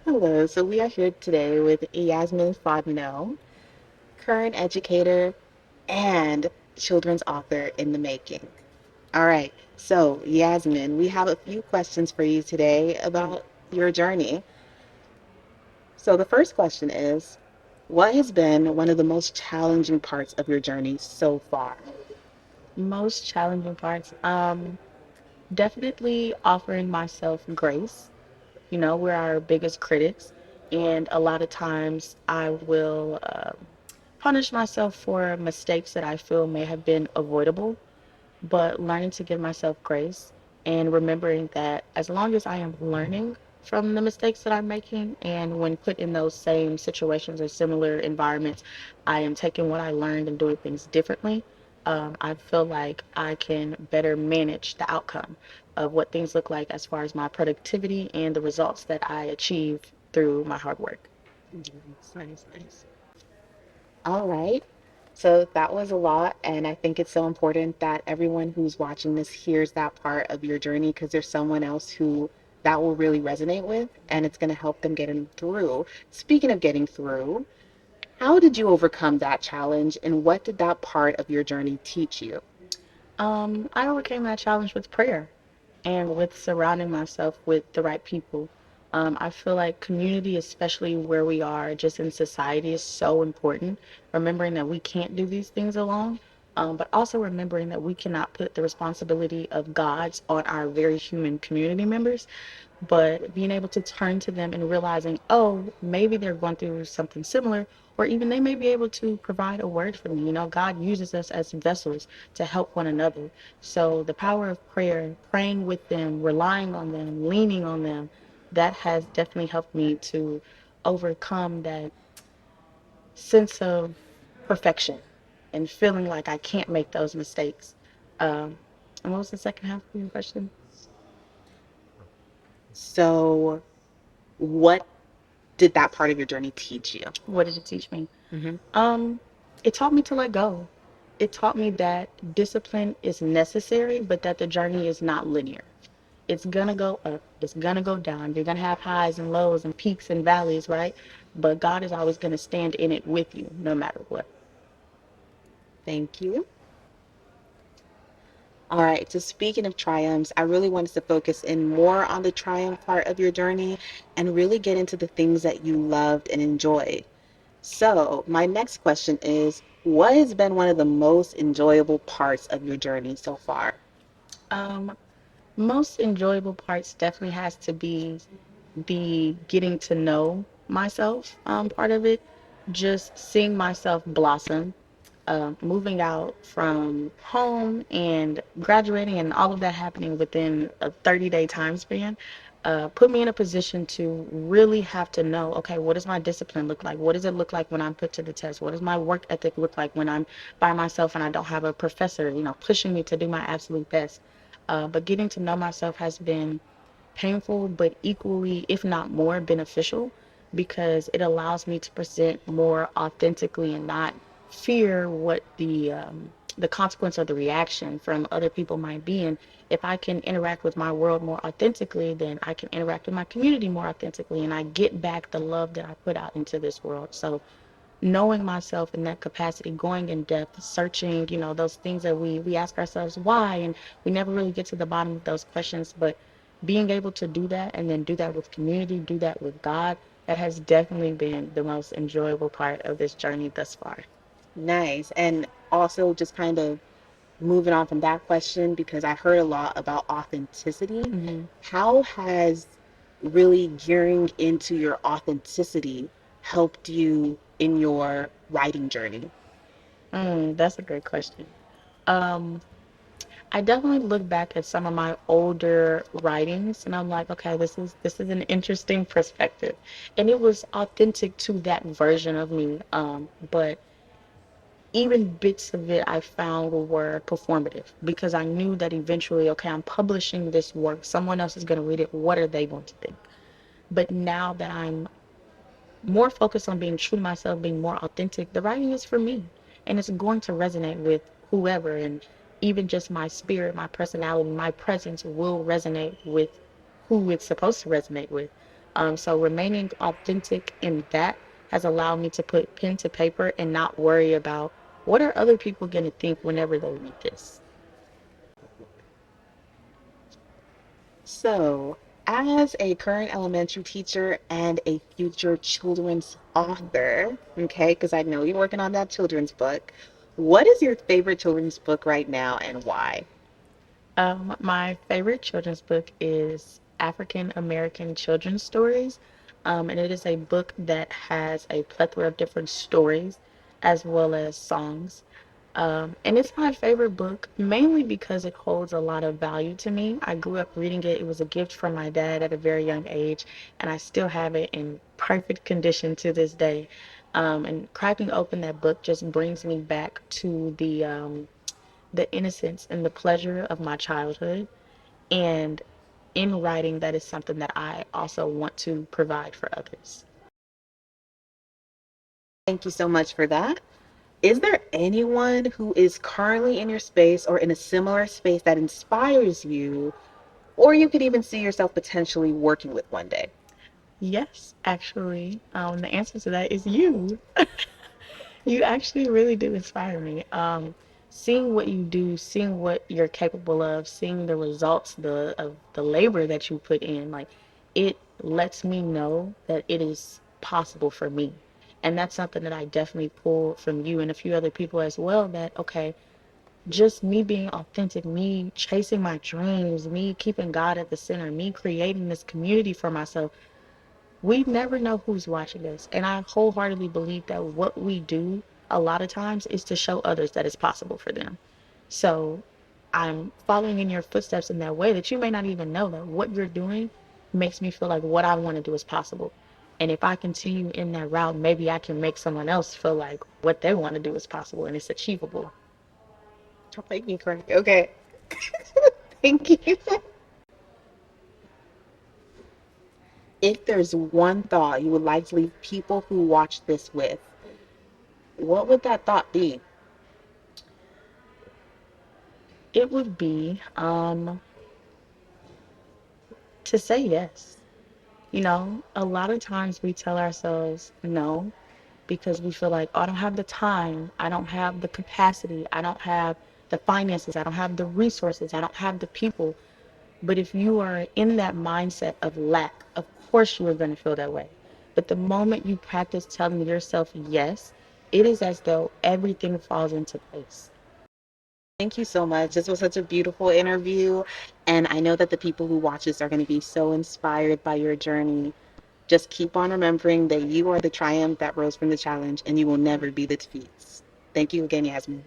Hello, so we are here today with Yasmine Fontenot, current educator and children's author in the making. All right, so Yasmine, we have a few questions for you today about your journey. So the first question is, what has been one of the most challenging parts of your journey so far? Most challenging parts, definitely offering myself grace. We're our biggest critics, and a lot of times I will punish myself for mistakes that I feel may have been avoidable, but learning to give myself grace and remembering that as long as I am learning from the mistakes that I'm making, and when put in those same situations or similar environments, I am taking what I learned and doing things differently. I feel like I can better manage the outcome of what things look like as far as my productivity and the results that I achieve through my hard work. Nice, nice, nice. All right. So that was a lot, and I think it's so important that everyone who's watching this hears that part of your journey because there's someone else who that will really resonate with, and it's going to help them get in through. Speaking of getting through, how did you overcome that challenge, and what did that part of your journey teach you? I overcame that challenge with prayer and with surrounding myself with the right people. I feel like community, especially where we are just in society, is so important. Remembering that we can't do these things alone, but also remembering that we cannot put the responsibility of God's on our very human community members, but being able to turn to them and realizing, oh, maybe they're going through something similar, or even they may be able to provide a word for me. God uses us as vessels to help one another. So the power of prayer, praying with them, relying on them, leaning on them, that has definitely helped me to overcome that sense of perfection and feeling like I can't make those mistakes. Um, and what was the second half of your question? So, what did that part of your journey teach you? What did it teach me? Hmm. Um, it taught me to let go. It taught me that discipline is necessary, but that the journey is not linear. It's gonna go up, it's gonna go down. You're gonna have highs and lows and peaks and valleys, right? But God is always gonna stand in it with you, no matter what. Thank you. All right, so speaking of triumphs, I really wanted to focus in more on the triumph part of your journey and really get into the things that you loved and enjoyed. So, my next question is, what has been one of the most enjoyable parts of your journey so far? Um, Most enjoyable parts definitely has to be the getting to know myself part of it. Just seeing myself blossom, moving out from home and graduating and all of that happening within a 30-day time span, put me in a position to really have to know, okay, what does my discipline look like? What does it look like when I'm put to the test? What does my work ethic look like when I'm by myself and I don't have a professor, pushing me to do my absolute best? But getting to know myself has been painful, but equally, if not more, beneficial because it allows me to present more authentically and not fear what the consequence or the reaction from other people might be. And if I can interact with my world more authentically, then I can interact with my community more authentically, and I get back the love that I put out into this world. So knowing myself in that capacity, going in depth, searching, those things that we ask ourselves why, and we never really get to the bottom of those questions, but being able to do that and then do that with community, do that with God, that has definitely been the most enjoyable part of this journey thus far. Nice. And also, just kind of moving on from that question, because I heard a lot about authenticity. Hmm. How has really gearing into your authenticity helped you in your writing journey? That's a great question. Um, I definitely look back at some of my older writings and I'm like, okay, this is an interesting perspective. And it was authentic to that version of me. But even bits of it I found were performative because I knew that eventually, okay, I'm publishing this work. Someone else is going to read it. What are they going to think? But now that I'm more focused on being true to myself, being more authentic, the writing is for me. And it's going to resonate with whoever. And even just my spirit, my personality, my presence will resonate with who it's supposed to resonate with. So remaining authentic in that has allowed me to put pen to paper and not worry about what are other people going to think whenever they read this. So, as a current elementary teacher and a future children's author, okay, because I know you're working on that children's book, what is your favorite children's book right now and why? My favorite children's book is African American Children's Stories, and it is a book that has a plethora of different stories as well as songs. And it's my favorite book mainly because it holds a lot of value to me. I grew up reading it. It was a gift from my dad at a very young age, and I still have it in perfect condition to this day. And cracking open that book just brings me back to the innocence and the pleasure of my childhood. And in writing, that is something that I also want to provide for others. Thank you so much for that. Is there anyone who is currently in your space or in a similar space that inspires you, or you could even see yourself potentially working with one day? Yes, actually, the answer to that is you. You actually really do inspire me. Seeing what you do, seeing what you're capable of, seeing the results, of the labor that you put in, like it lets me know that it is possible for me. And that's something that I definitely pull from you and a few other people as well. That okay, just me being authentic, me chasing my dreams, me keeping God at the center, me creating this community for myself, we never know who's watching us. And I wholeheartedly believe that what we do a lot of times is to show others that it's possible for them. So I'm following in your footsteps in that way that you may not even know that what you're doing makes me feel like what I want to do is possible. And if I continue in that route, maybe I can make someone else feel like what they want to do is possible and it's achievable. Don't make me cry. Okay. Thank you. If there's one thought you would like to leave people who watch this with, what would that thought be? It would be to say yes. You know, a lot of times we tell ourselves no because we feel like, oh, I don't have the time, I don't have the capacity, I don't have the finances, I don't have the resources, I don't have the people. But if you are in that mindset of lack, of course you are going to feel that way. But the moment you practice telling yourself yes, it is as though everything falls into place. Thank you so much. This was such a beautiful interview. And I know that the people who watch this are going to be so inspired by your journey. Just keep on remembering that you are the triumph that rose from the challenge and you will never be the defeats. Thank you again, Yasmin.